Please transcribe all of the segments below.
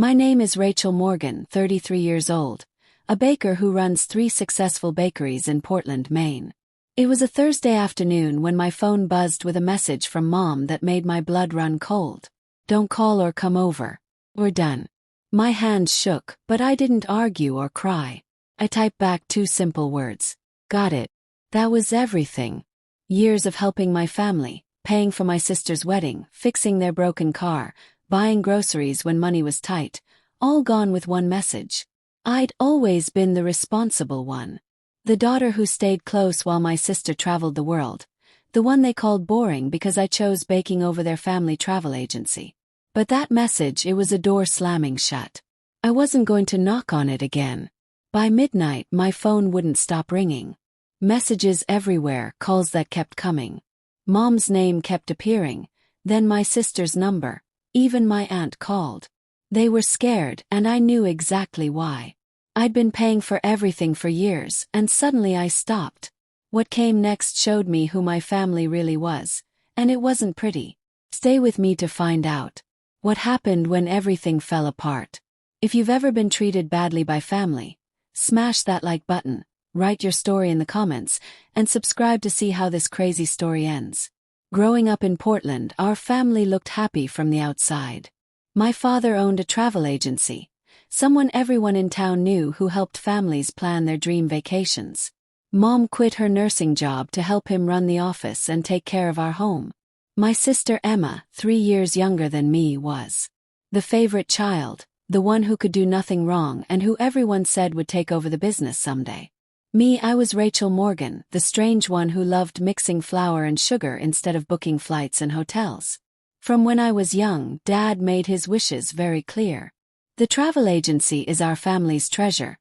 My name is Rachel Morgan, 33 years old, a baker who runs 3 successful bakeries in Portland, Maine. It was a Thursday afternoon when my phone buzzed with a message from Mom that made my blood run cold. "Don't call or come over. We're done." My hands shook, but I didn't argue or cry. I typed back 2 simple words. Got it. That was everything. Years of helping my family, paying for my sister's wedding, fixing their broken car, buying groceries when money was tight, all gone with one message. I'd always been the responsible one. The daughter who stayed close while my sister traveled the world. The one they called boring because I chose baking over their family travel agency. But that message, it was a door slamming shut. I wasn't going to knock on it again. By midnight, my phone wouldn't stop ringing. Messages everywhere, calls that kept coming. Mom's name kept appearing, then my sister's number. Even my aunt called. They were scared, and I knew exactly why. I'd been paying for everything for years, and suddenly I stopped. What came next showed me who my family really was, and it wasn't pretty. Stay with me to find out what happened when everything fell apart. If you've ever been treated badly by family, smash that like button, write your story in the comments, and subscribe to see how this crazy story ends. Growing up in Portland, our family looked happy from the outside. My father owned a travel agency, someone everyone in town knew who helped families plan their dream vacations. Mom quit her nursing job to help him run the office and take care of our home. My sister Emma, 3 years younger than me, was the favorite child, the one who could do nothing wrong and who everyone said would take over the business someday. Me, I was Rachel Morgan, the strange one who loved mixing flour and sugar instead of booking flights and hotels. From when I was young, Dad made his wishes very clear. The travel agency is our family's treasure.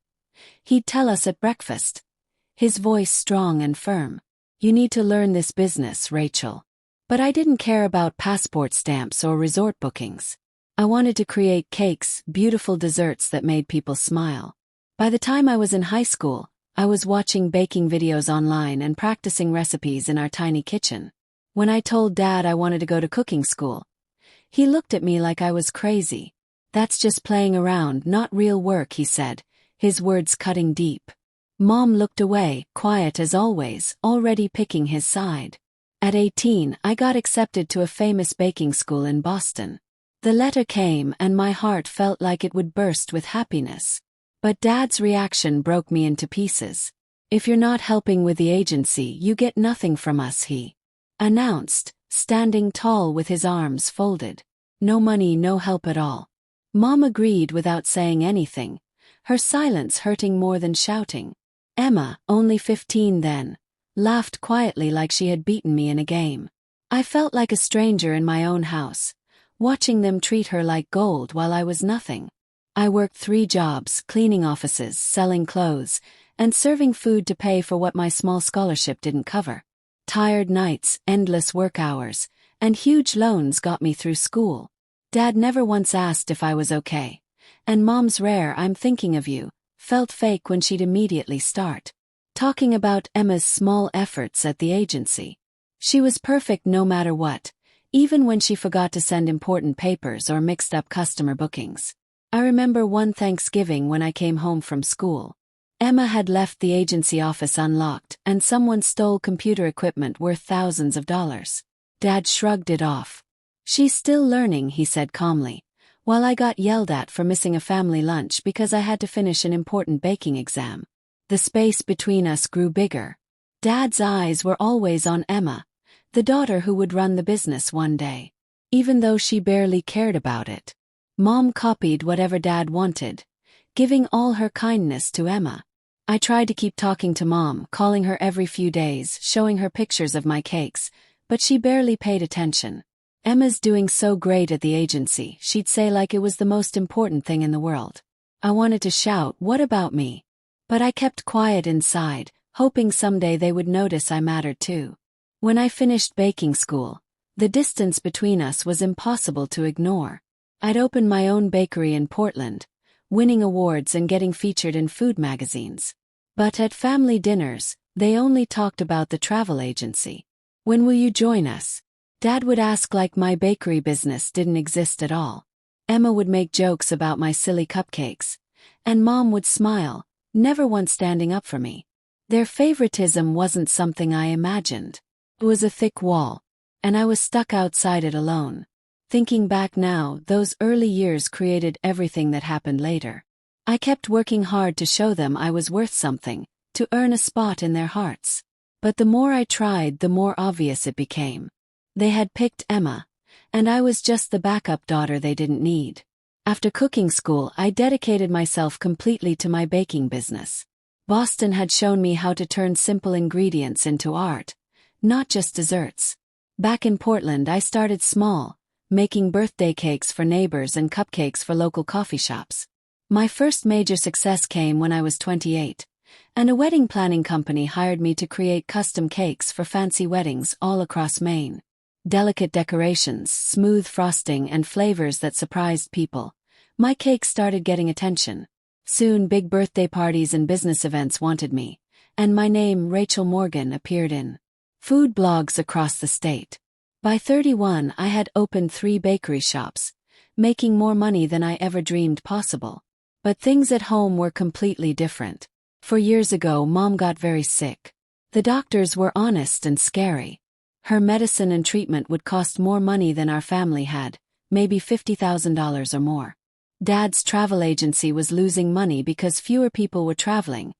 He'd tell us at breakfast, his voice strong and firm. You need to learn this business, Rachel. But I didn't care about passport stamps or resort bookings. I wanted to create cakes, beautiful desserts that made people smile. By the time I was in high school, I was watching baking videos online and practicing recipes in our tiny kitchen. When I told Dad I wanted to go to cooking school, he looked at me like I was crazy. "That's just playing around, not real work," he said, his words cutting deep. Mom looked away, quiet as always, already picking his side. At 18, I got accepted to a famous baking school in Boston. The letter came and my heart felt like it would burst with happiness. But Dad's reaction broke me into pieces. "If you're not helping with the agency, you get nothing from us," he announced, standing tall with his arms folded. "No money, no help at all." Mom agreed without saying anything, her silence hurting more than shouting. Emma, only 15 then, laughed quietly like she had beaten me in a game. I felt like a stranger in my own house, watching them treat her like gold while I was nothing. I worked 3 jobs, cleaning offices, selling clothes, and serving food to pay for what my small scholarship didn't cover. Tired nights, endless work hours, and huge loans got me through school. Dad never once asked if I was okay, and Mom's rare "I'm thinking of you" felt fake when she'd immediately start talking about Emma's small efforts at the agency. She was perfect no matter what, even when she forgot to send important papers or mixed up customer bookings. I remember one Thanksgiving when I came home from school. Emma had left the agency office unlocked, and someone stole computer equipment worth thousands of dollars. Dad shrugged it off. "She's still learning," he said calmly, while I got yelled at for missing a family lunch because I had to finish an important baking exam. The space between us grew bigger. Dad's eyes were always on Emma, the daughter who would run the business one day, even though she barely cared about it. Mom copied whatever Dad wanted, giving all her kindness to Emma. I tried to keep talking to Mom, calling her every few days, showing her pictures of my cakes, but she barely paid attention. "Emma's doing so great at the agency," she'd say like it was the most important thing in the world. I wanted to shout, "What about me?" But I kept quiet inside, hoping someday they would notice I mattered too. When I finished baking school, the distance between us was impossible to ignore. I'd opened my own bakery in Portland, winning awards and getting featured in food magazines. But at family dinners, they only talked about the travel agency. "When will you join us?" Dad would ask like my bakery business didn't exist at all. Emma would make jokes about my silly cupcakes, and Mom would smile, never once standing up for me. Their favoritism wasn't something I imagined. It was a thick wall, and I was stuck outside it alone. Thinking back now, those early years created everything that happened later. I kept working hard to show them I was worth something, to earn a spot in their hearts. But the more I tried, the more obvious it became. They had picked Emma, and I was just the backup daughter they didn't need. After cooking school, I dedicated myself completely to my baking business. Boston had shown me how to turn simple ingredients into art, not just desserts. Back in Portland, I started small, making birthday cakes for neighbors and cupcakes for local coffee shops. My first major success came when I was 28, and a wedding planning company hired me to create custom cakes for fancy weddings all across Maine. Delicate decorations, smooth frosting, and flavors that surprised people. My cakes started getting attention. Soon big birthday parties and business events wanted me, and my name, Rachel Morgan, appeared in food blogs across the state. By 31, I had opened 3 bakery shops, making more money than I ever dreamed possible. But things at home were completely different. 4 years ago, Mom got very sick. The doctors were honest and scary. Her medicine and treatment would cost more money than our family had, maybe $50,000 or more. Dad's travel agency was losing money because fewer people were traveling,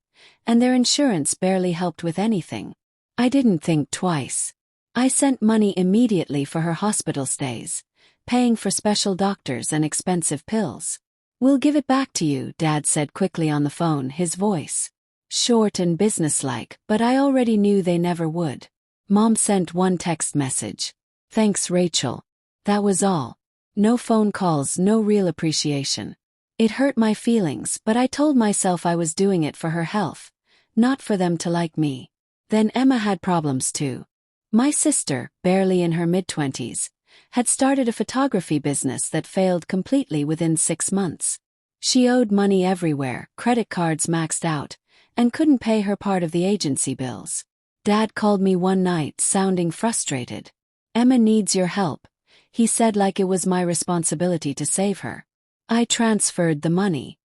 and their insurance barely helped with anything. I didn't think twice. I sent money immediately for her hospital stays, paying for special doctors and expensive pills. "We'll give it back to you," Dad said quickly on the phone, his voice short and businesslike, but I already knew they never would. Mom sent one text message. "Thanks, Rachel." That was all. No phone calls, no real appreciation. It hurt my feelings, but I told myself I was doing it for her health, not for them to like me. Then Emma had problems too. My sister, barely in her mid-20s, had started a photography business that failed completely within 6 months. She owed money everywhere, credit cards maxed out, and couldn't pay her part of the agency bills. Dad called me one night, sounding frustrated. "Emma needs your help," he said, like it was my responsibility to save her. I transferred the money.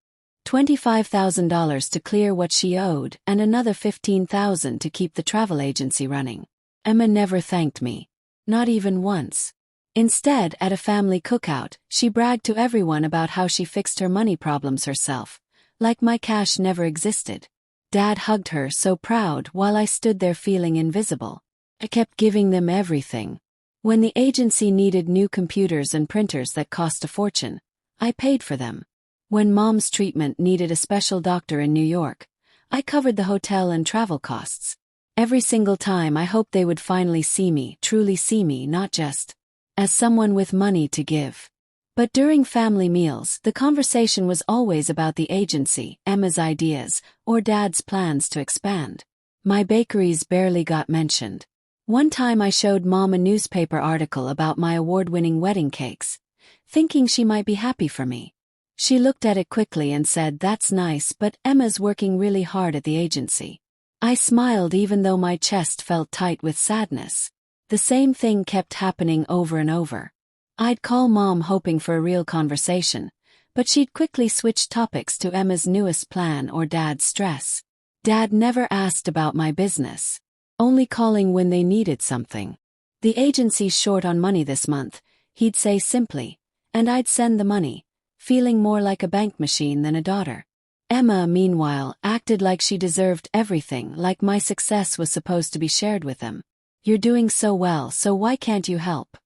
$25,000 to clear what she owed, and another $15,000 to keep the travel agency running. Emma never thanked me. Not even once. Instead, at a family cookout, she bragged to everyone about how she fixed her money problems herself, like my cash never existed. Dad hugged her, so proud, while I stood there feeling invisible. I kept giving them everything. When the agency needed new computers and printers that cost a fortune, I paid for them. When Mom's treatment needed a special doctor in New York, I covered the hotel and travel costs. Every single time I hoped they would finally see me, truly see me, not just as someone with money to give. But during family meals, the conversation was always about the agency, Emma's ideas, or Dad's plans to expand. My bakeries barely got mentioned. One time I showed Mom a newspaper article about my award-winning wedding cakes, thinking she might be happy for me. She looked at it quickly and said, "That's nice, but Emma's working really hard at the agency." I smiled even though my chest felt tight with sadness. The same thing kept happening over and over. I'd call Mom hoping for a real conversation, but she'd quickly switch topics to Emma's newest plan or Dad's stress. Dad never asked about my business, only calling when they needed something. "The agency's short on money this month," he'd say simply, and I'd send the money, feeling more like a bank machine than a daughter. Emma, meanwhile, acted like she deserved everything, like my success was supposed to be shared with them. "You're doing so well, so why can't you help?"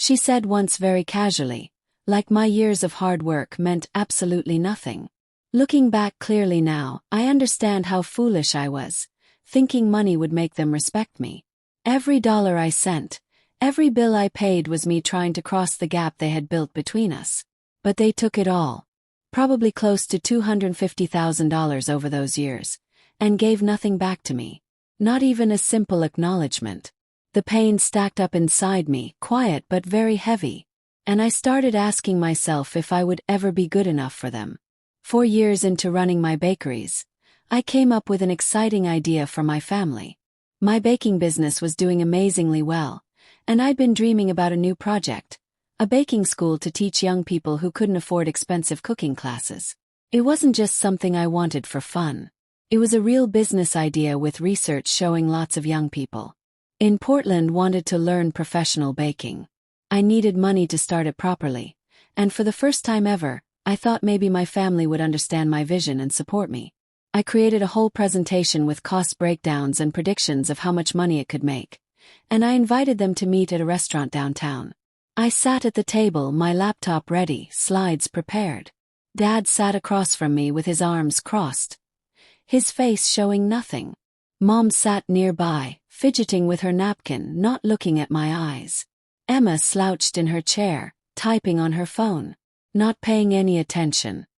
she said once very casually, like my years of hard work meant absolutely nothing. Looking back clearly now, I understand how foolish I was, thinking money would make them respect me. Every dollar I sent, every bill I paid was me trying to cross the gap they had built between us. But they took it all, probably close to $250,000 over those years, and gave nothing back to me. Not even a simple acknowledgement. The pain stacked up inside me, quiet but very heavy, and I started asking myself if I would ever be good enough for them. 4 years into running my bakeries, I came up with an exciting idea for my family. My baking business was doing amazingly well, and I'd been dreaming about a new project, a baking school to teach young people who couldn't afford expensive cooking classes. It wasn't just something I wanted for fun. It was a real business idea with research showing lots of young people in Portland wanted to learn professional baking. I needed money to start it properly, and for the first time ever, I thought maybe my family would understand my vision and support me. I created a whole presentation with cost breakdowns and predictions of how much money it could make, and I invited them to meet at a restaurant downtown. I sat at the table, my laptop ready, slides prepared. Dad sat across from me with his arms crossed, his face showing nothing. Mom sat nearby, fidgeting with her napkin, not looking at my eyes. Emma slouched in her chair, typing on her phone, not paying any attention.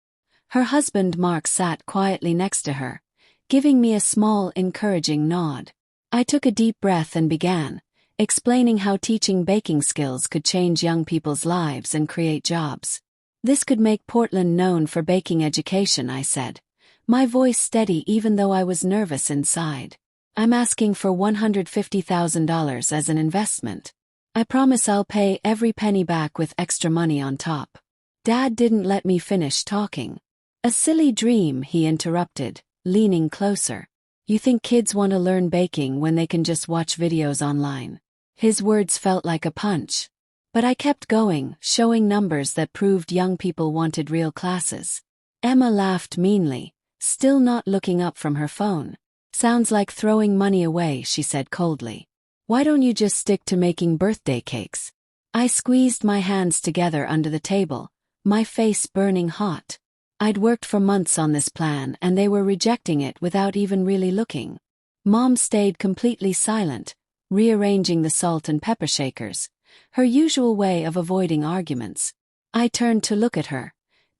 Her husband Mark sat quietly next to her, giving me a small, encouraging nod. I took a deep breath and began, explaining how teaching baking skills could change young people's lives and create jobs. This could make Portland known for baking education, I said, my voice steady even though I was nervous inside. I'm asking for $150,000 as an investment. I promise I'll pay every penny back with extra money on top. Dad didn't let me finish talking. A silly dream, he interrupted, leaning closer. You think kids want to learn baking when they can just watch videos online? His words felt like a punch. But I kept going, showing numbers that proved young people wanted real classes. Emma laughed meanly, still not looking up from her phone. Sounds like throwing money away, she said coldly. Why don't you just stick to making birthday cakes? I squeezed my hands together under the table, my face burning hot. I'd worked for months on this plan and they were rejecting it without even really looking. Mom stayed completely silent, rearranging the salt and pepper shakers, her usual way of avoiding arguments. I turned to look at her,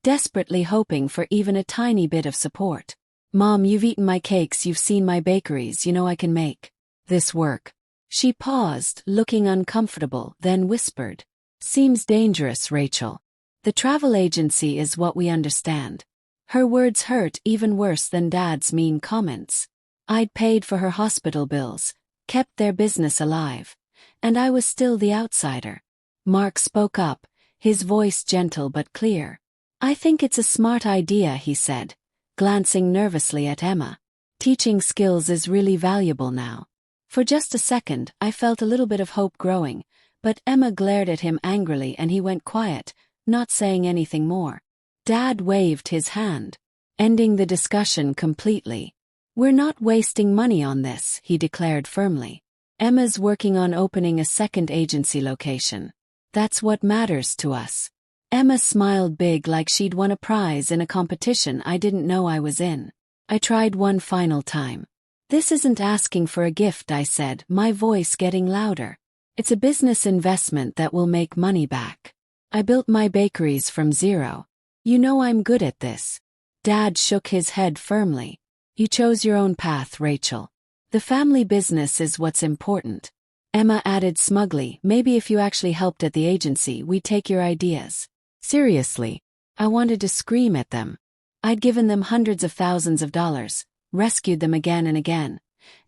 desperately hoping for even a tiny bit of support. Mom, you've eaten my cakes, you've seen my bakeries, you know I can make this work. She paused, looking uncomfortable, then whispered, Seems dangerous, Rachel. The travel agency is what we understand. Her words hurt even worse than Dad's mean comments. I'd paid for her hospital bills, kept their business alive, and I was still the outsider. Mark spoke up, his voice gentle but clear. I think it's a smart idea, he said, glancing nervously at Emma. Teaching skills is really valuable now. For just a second, I felt a little bit of hope growing, but Emma glared at him angrily and he went quiet, not saying anything more. Dad waved his hand, ending the discussion completely. We're not wasting money on this, he declared firmly. Emma's working on opening a second agency location. That's what matters to us. Emma smiled big like she'd won a prize in a competition I didn't know I was in. I tried one final time. This isn't asking for a gift, I said, my voice getting louder. It's a business investment that will make money back. I built my bakeries from zero. You know I'm good at this. Dad shook his head firmly. You chose your own path, Rachel. The family business is what's important. Emma added smugly, maybe if you actually helped at the agency, we'd take your ideas seriously. I wanted to scream at them. I'd given them hundreds of thousands of dollars, rescued them again and again,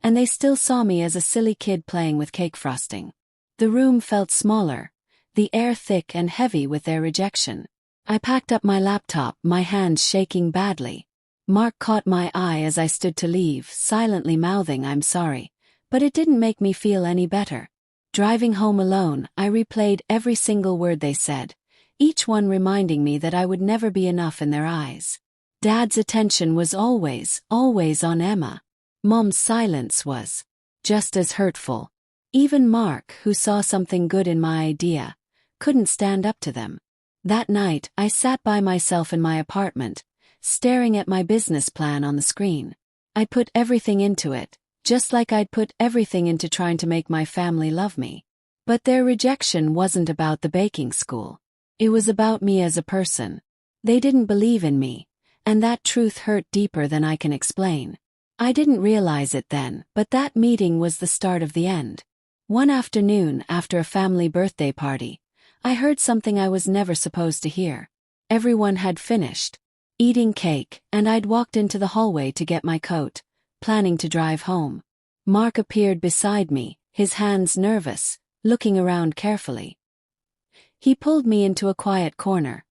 and they still saw me as a silly kid playing with cake frosting. The room felt smaller, the air thick and heavy with their rejection. I packed up my laptop, my hands shaking badly. Mark caught my eye as I stood to leave, silently mouthing I'm sorry, but it didn't make me feel any better. Driving home alone, I replayed every single word they said, each one reminding me that I would never be enough in their eyes. Dad's attention was always on Emma. Mom's silence was just as hurtful. Even Mark, who saw something good in my idea, couldn't stand up to them. That night, I sat by myself in my apartment, staring at my business plan on the screen. I'd put everything into it, just like I'd put everything into trying to make my family love me. But their rejection wasn't about the baking school. It was about me as a person. They didn't believe in me, and that truth hurt deeper than I can explain. I didn't realize it then, but that meeting was the start of the end. One afternoon, after a family birthday party, I heard something I was never supposed to hear. Everyone had finished eating cake, and I'd walked into the hallway to get my coat, planning to drive home. Mark appeared beside me, his hands nervous, looking around carefully. He pulled me into a quiet corner,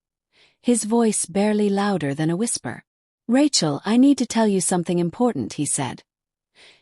his voice barely louder than a whisper. "Rachel, I need to tell you something important," he said,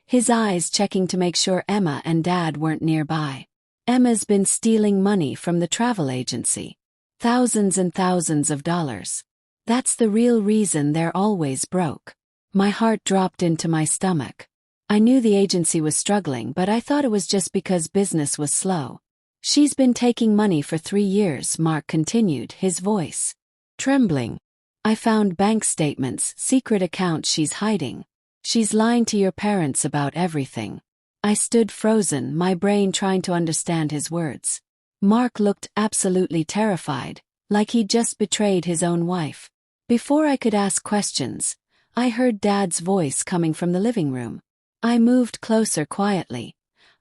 his eyes checking to make sure Emma and Dad weren't nearby. "Emma's been stealing money from the travel agency. Thousands and thousands of dollars. That's the real reason they're always broke." My heart dropped into my stomach. I knew the agency was struggling, but I thought it was just because business was slow. "She's been taking money for 3 years," Mark continued, his voice trembling. "I found bank statements, secret accounts she's hiding. She's lying to your parents about everything." I stood frozen, my brain trying to understand his words. Mark looked absolutely terrified, like he'd just betrayed his own wife. Before I could ask questions, I heard Dad's voice coming from the living room. I moved closer quietly,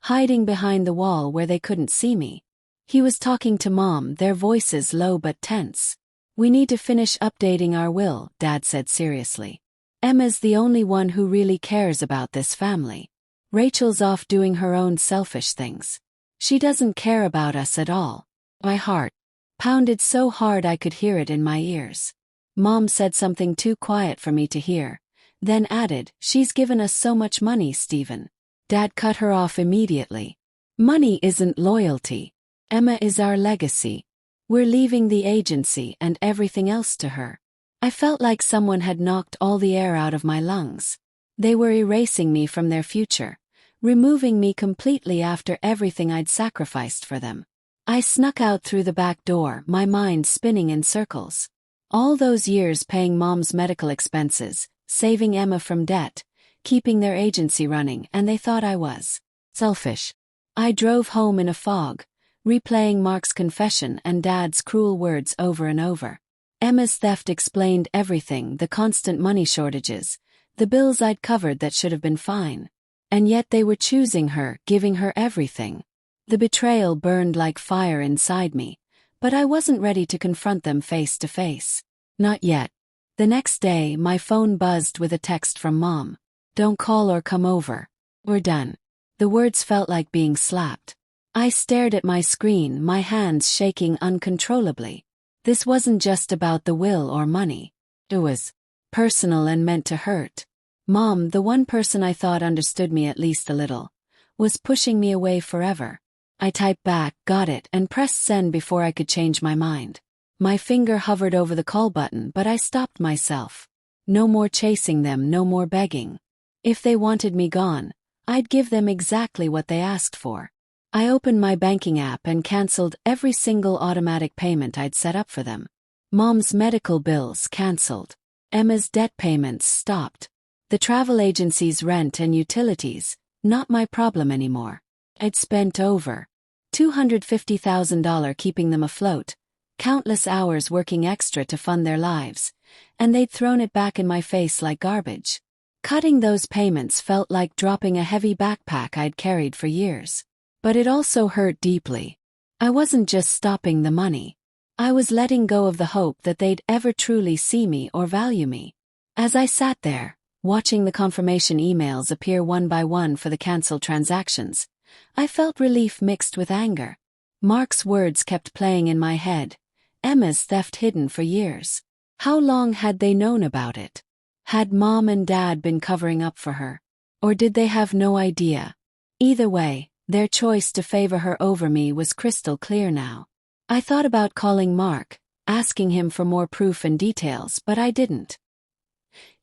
hiding behind the wall where they couldn't see me. He was talking to Mom, their voices low but tense. "We need to finish updating our will," Dad said seriously. "Emma's the only one who really cares about this family. Rachel's off doing her own selfish things. She doesn't care about us at all." My heart pounded so hard I could hear it in my ears. Mom said something too quiet for me to hear, then added, "She's given us so much money, Stephen." Dad cut her off immediately. "Money isn't loyalty. Emma is our legacy. We're leaving the agency and everything else to her." I felt like someone had knocked all the air out of my lungs. They were erasing me from their future, removing me completely after everything I'd sacrificed for them. I snuck out through the back door, my mind spinning in circles. All those years paying Mom's medical expenses, saving Emma from debt, keeping their agency running, and they thought I was selfish. I drove home in a fog, replaying Mark's confession and Dad's cruel words over and over. Emma's theft explained everything, the constant money shortages, the bills I'd covered that should have been fine. And yet they were choosing her, giving her everything. The betrayal burned like fire inside me, but I wasn't ready to confront them face to face. Not yet. The next day, my phone buzzed with a text from Mom. "Don't call or come over. We're done." The words felt like being slapped. I stared at my screen, my hands shaking uncontrollably. This wasn't just about the will or money. It was personal and meant to hurt. Mom, the one person I thought understood me at least a little, was pushing me away forever. I typed back, "Got it," and pressed send before I could change my mind. My finger hovered over the call button, but I stopped myself. No more chasing them, no more begging. If they wanted me gone, I'd give them exactly what they asked for. I opened my banking app and canceled every single automatic payment I'd set up for them. Mom's medical bills canceled. Emma's debt payments stopped. The travel agency's rent and utilities, not my problem anymore. I'd spent over $250,000 keeping them afloat, countless hours working extra to fund their lives, and they'd thrown it back in my face like garbage. Cutting those payments felt like dropping a heavy backpack I'd carried for years. But it also hurt deeply. I wasn't just stopping the money. I was letting go of the hope that they'd ever truly see me or value me. As I sat there, watching the confirmation emails appear one by one for the canceled transactions, I felt relief mixed with anger. Mark's words kept playing in my head. Emma's theft hidden for years. How long had they known about it? Had Mom and Dad been covering up for her? Or did they have no idea? Either way, their choice to favor her over me was crystal clear now. I thought about calling Mark, asking him for more proof and details, but I didn't.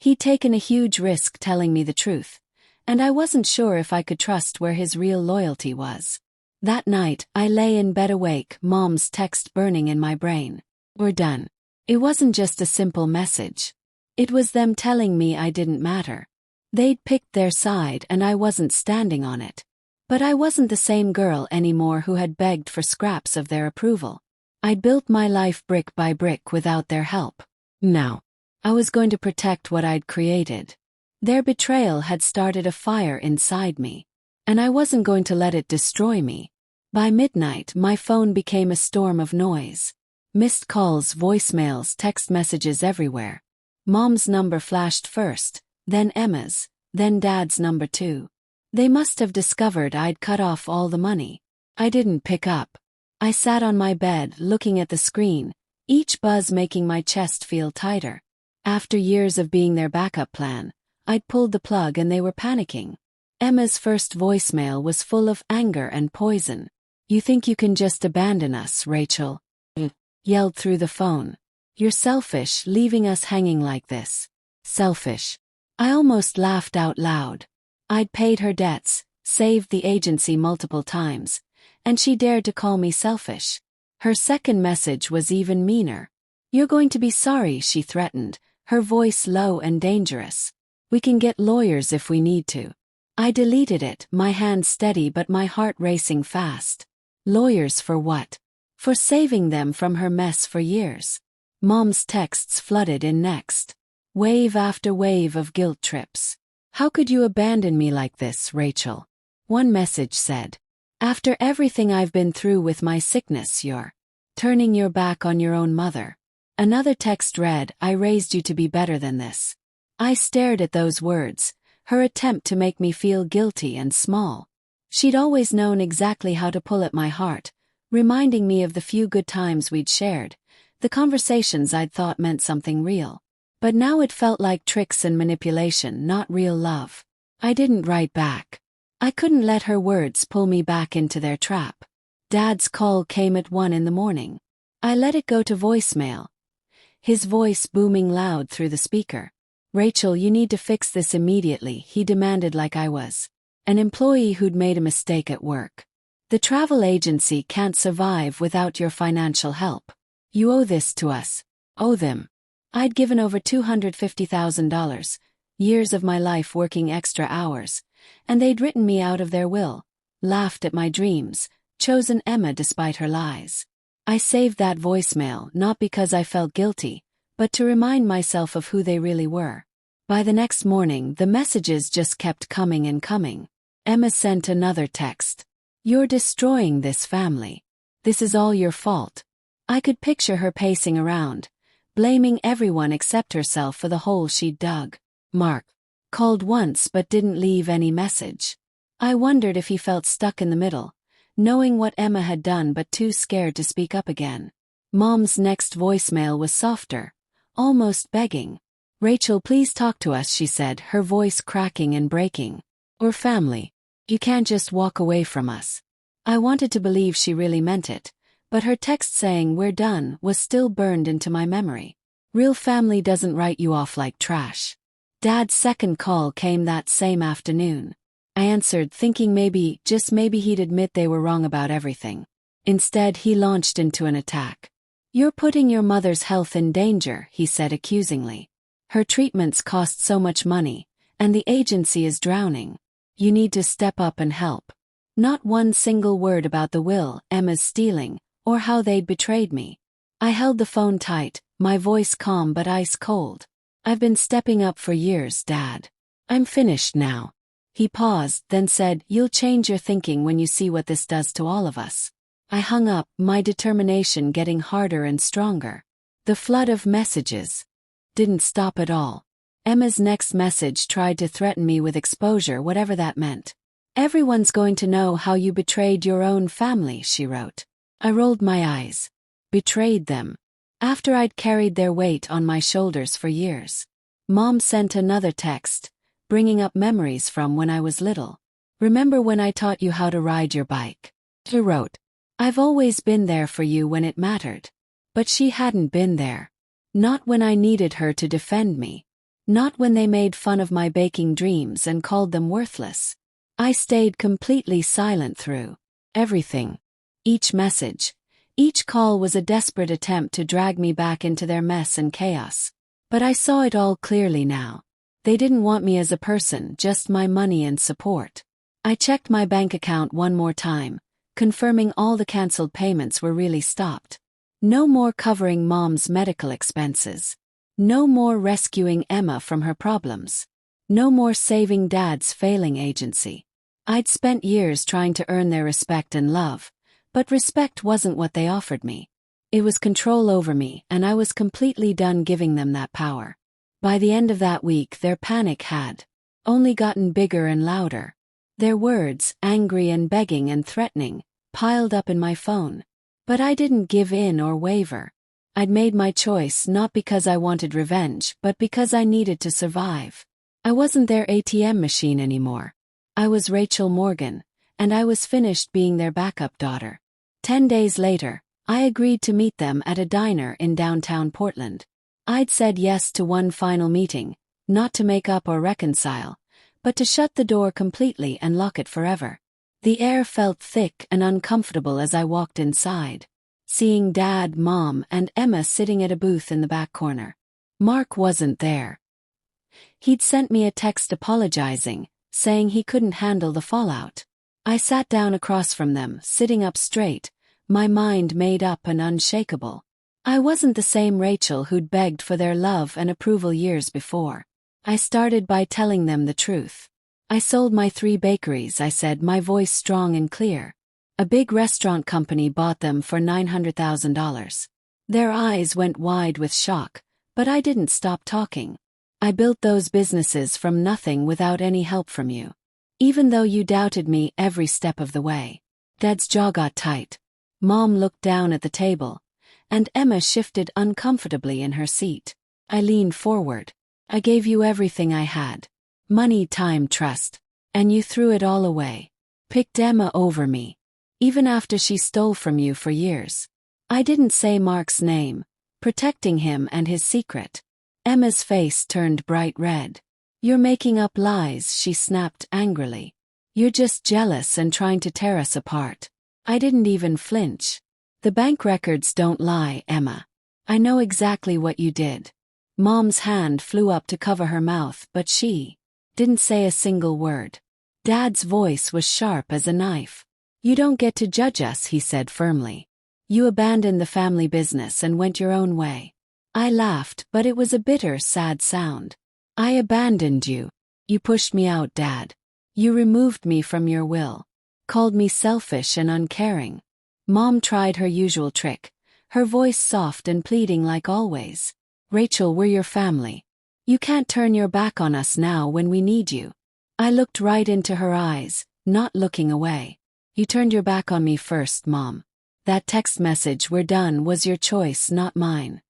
He'd taken a huge risk telling me the truth, and I wasn't sure if I could trust where his real loyalty was. That night, I lay in bed awake, Mom's text burning in my brain. "We're done." It wasn't just a simple message. It was them telling me I didn't matter. They'd picked their side and I wasn't standing on it. But I wasn't the same girl anymore who had begged for scraps of their approval. I'd built my life brick by brick without their help. Now, I was going to protect what I'd created. Their betrayal had started a fire inside me, and I wasn't going to let it destroy me. By midnight, my phone became a storm of noise. Missed calls, voicemails, text messages everywhere. Mom's number flashed first, then Emma's, then Dad's number too. They must have discovered I'd cut off all the money. I didn't pick up. I sat on my bed looking at the screen, each buzz making my chest feel tighter. After years of being their backup plan, I'd pulled the plug and they were panicking. Emma's first voicemail was full of anger and poison. "You think you can just abandon us, Rachel?" yelled through the phone. "You're selfish, leaving us hanging like this." Selfish. I almost laughed out loud. I'd paid her debts, saved the agency multiple times, and she dared to call me selfish. Her second message was even meaner. "You're going to be sorry," she threatened, her voice low and dangerous. "We can get lawyers if we need to." I deleted it, my hand steady but my heart racing fast. Lawyers for what? For saving them from her mess for years. Mom's texts flooded in next. Wave after wave of guilt trips. "How could you abandon me like this, Rachel?" One message said. "After everything I've been through with my sickness, you're turning your back on your own mother." Another text read, "I raised you to be better than this." I stared at those words, her attempt to make me feel guilty and small. She'd always known exactly how to pull at my heart, reminding me of the few good times we'd shared, the conversations I'd thought meant something real. But now it felt like tricks and manipulation, not real love. I didn't write back. I couldn't let her words pull me back into their trap. Dad's call came at 1 in the morning. I let it go to voicemail, his voice booming loud through the speaker. "Rachel, you need to fix this immediately," he demanded like I was an employee who'd made a mistake at work. "The travel agency can't survive without your financial help. You owe this to us." Owe them. I'd given over $250,000, years of my life working extra hours, and they'd written me out of their will, laughed at my dreams, chosen Emma despite her lies. I saved that voicemail not because I felt guilty, but to remind myself of who they really were. By the next morning, the messages just kept coming and coming. Emma sent another text. "You're destroying this family. This is all your fault." I could picture her pacing around, blaming everyone except herself for the hole she'd dug. Mark called once but didn't leave any message. I wondered if he felt stuck in the middle, knowing what Emma had done but too scared to speak up again. Mom's next voicemail was softer, almost begging. "Rachel, please talk to us," she said, her voice cracking and breaking. "We're family. You can't just walk away from us." I wanted to believe she really meant it, but her text saying "we're done" was still burned into my memory. Real family doesn't write you off like trash. Dad's second call came that same afternoon. I answered, thinking maybe, just maybe, he'd admit they were wrong about everything. Instead, he launched into an attack. "You're putting your mother's health in danger," he said accusingly. "Her treatments cost so much money, and the agency is drowning. You need to step up and help." Not one single word about the will, Emma's stealing, or how they'd betrayed me. I held the phone tight, my voice calm but ice cold. "I've been stepping up for years, Dad. I'm finished now." He paused, then said, "You'll change your thinking when you see what this does to all of us." I hung up, my determination getting harder and stronger. The flood of messages didn't stop at all. Emma's next message tried to threaten me with exposure, whatever that meant. "Everyone's going to know how you betrayed your own family," she wrote. I rolled my eyes. Betrayed them? After I'd carried their weight on my shoulders for years. Mom sent another text, bringing up memories from when I was little. "Remember when I taught you how to ride your bike?" She wrote. "I've always been there for you when it mattered." But she hadn't been there. Not when I needed her to defend me. Not when they made fun of my baking dreams and called them worthless. I stayed completely silent through everything. Each message, each call was a desperate attempt to drag me back into their mess and chaos. But I saw it all clearly now. They didn't want me as a person, just my money and support. I checked my bank account one more time, confirming all the canceled payments were really stopped. No more covering Mom's medical expenses. No more rescuing Emma from her problems. No more saving Dad's failing agency. I'd spent years trying to earn their respect and love, but respect wasn't what they offered me. It was control over me, and I was completely done giving them that power. By the end of that week, their panic had only gotten bigger and louder. Their words, angry and begging and threatening, piled up in my phone. But I didn't give in or waver. I'd made my choice not because I wanted revenge, but because I needed to survive. I wasn't their ATM machine anymore. I was Rachel Morgan, and I was finished being their backup daughter. 10 days later, I agreed to meet them at a diner in downtown Portland. I'd said yes to one final meeting, not to make up or reconcile, but to shut the door completely and lock it forever. The air felt thick and uncomfortable as I walked inside, seeing Dad, Mom, and Emma sitting at a booth in the back corner. Mark wasn't there. He'd sent me a text apologizing, saying he couldn't handle the fallout. I sat down across from them, sitting up straight, my mind made up and unshakable. I wasn't the same Rachel who'd begged for their love and approval years before. I started by telling them the truth. I sold my 3 bakeries, I said, my voice strong and clear. A big restaurant company bought them for $900,000. Their eyes went wide with shock, but I didn't stop talking. I built those businesses from nothing without any help from you. Even though you doubted me every step of the way. Dad's jaw got tight. Mom looked down at the table, and Emma shifted uncomfortably in her seat. I leaned forward. I gave you everything I had. Money, time, trust. And you threw it all away. Picked Emma over me. Even after she stole from you for years. I didn't say Mark's name, protecting him and his secret. Emma's face turned bright red. You're making up lies, she snapped angrily. You're just jealous and trying to tear us apart. I didn't even flinch. The bank records don't lie, Emma. I know exactly what you did. Mom's hand flew up to cover her mouth, but she didn't say a single word. Dad's voice was sharp as a knife. You don't get to judge us, he said firmly. You abandoned the family business and went your own way. I laughed, but it was a bitter, sad sound. I abandoned you. You pushed me out, Dad. You removed me from your will. Called me selfish and uncaring. Mom tried her usual trick, her voice soft and pleading like always. Rachel, we're your family. You can't turn your back on us now when we need you. I looked right into her eyes, not looking away. You turned your back on me first, Mom. That text message, "We're done," was your choice, not mine.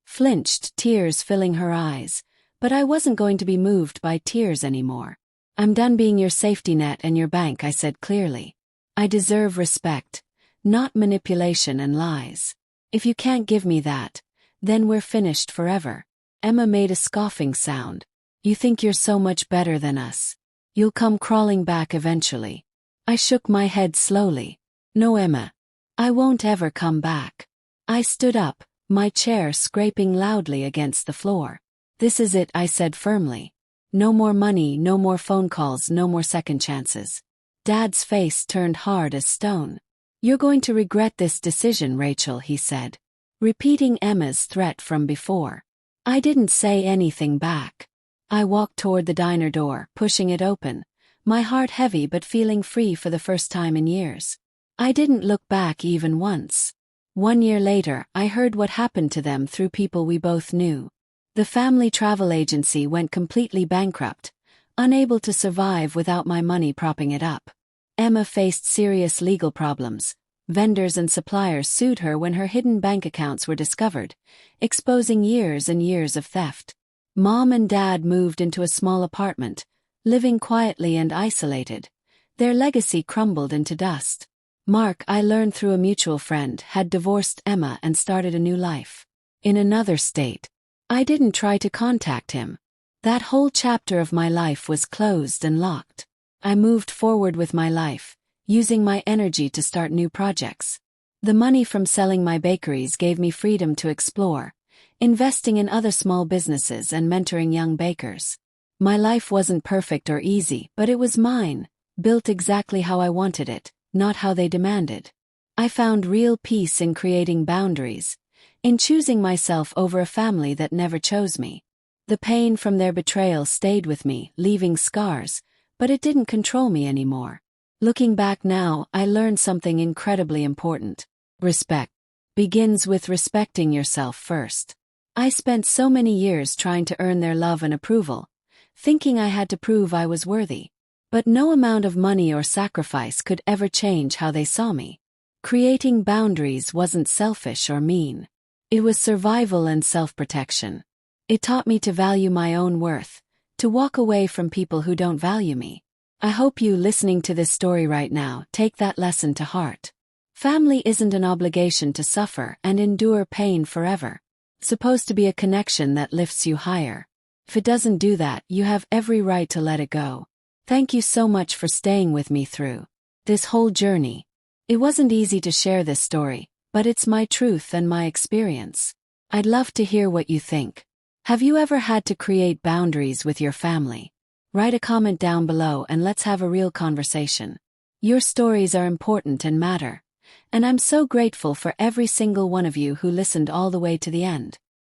Flinched, tears filling her eyes, but I wasn't going to be moved by tears anymore. I'm done being your safety net and your bank, I said clearly. I deserve respect, not manipulation and lies. If you can't give me that, then we're finished forever. Emma made a scoffing sound. You think you're so much better than us. You'll come crawling back eventually. I shook my head slowly. No, Emma. I won't ever come back. I stood up, my chair scraping loudly against the floor. This is it, I said firmly. No more money, no more phone calls, no more second chances. Dad's face turned hard as stone. You're going to regret this decision, Rachel, he said, repeating Emma's threat from before. I didn't say anything back. I walked toward the diner door, pushing it open, my heart heavy but feeling free for the first time in years. I didn't look back even once. 1 year later, I heard what happened to them through people we both knew. The family travel agency went completely bankrupt, unable to survive without my money propping it up. Emma faced serious legal problems. Vendors and suppliers sued her when her hidden bank accounts were discovered, exposing years and years of theft. Mom and Dad moved into a small apartment, living quietly and isolated. Their legacy crumbled into dust. Mark, I learned through a mutual friend, had divorced Emma and started a new life. In another state. I didn't try to contact him. That whole chapter of my life was closed and locked. I moved forward with my life, using my energy to start new projects. The money from selling my bakeries gave me freedom to explore, investing in other small businesses and mentoring young bakers. My life wasn't perfect or easy, but it was mine, built exactly how I wanted it, not how they demanded. I found real peace in creating boundaries, in choosing myself over a family that never chose me. The pain from their betrayal stayed with me, leaving scars, but it didn't control me anymore. Looking back now, I learned something incredibly important. Respect begins with respecting yourself first. I spent so many years trying to earn their love and approval, thinking I had to prove I was worthy. But no amount of money or sacrifice could ever change how they saw me. Creating boundaries wasn't selfish or mean. It was survival and self-protection. It taught me to value my own worth, to walk away from people who don't value me. I hope you listening to this story right now take that lesson to heart. Family isn't an obligation to suffer and endure pain forever. It's supposed to be a connection that lifts you higher. If it doesn't do that, you have every right to let it go. Thank you so much for staying with me through this whole journey. It wasn't easy to share this story, but it's my truth and my experience. I'd love to hear what you think. Have you ever had to create boundaries with your family? Write a comment down below and let's have a real conversation. Your stories are important and matter, and I'm so grateful for every single one of you who listened all the way to the end.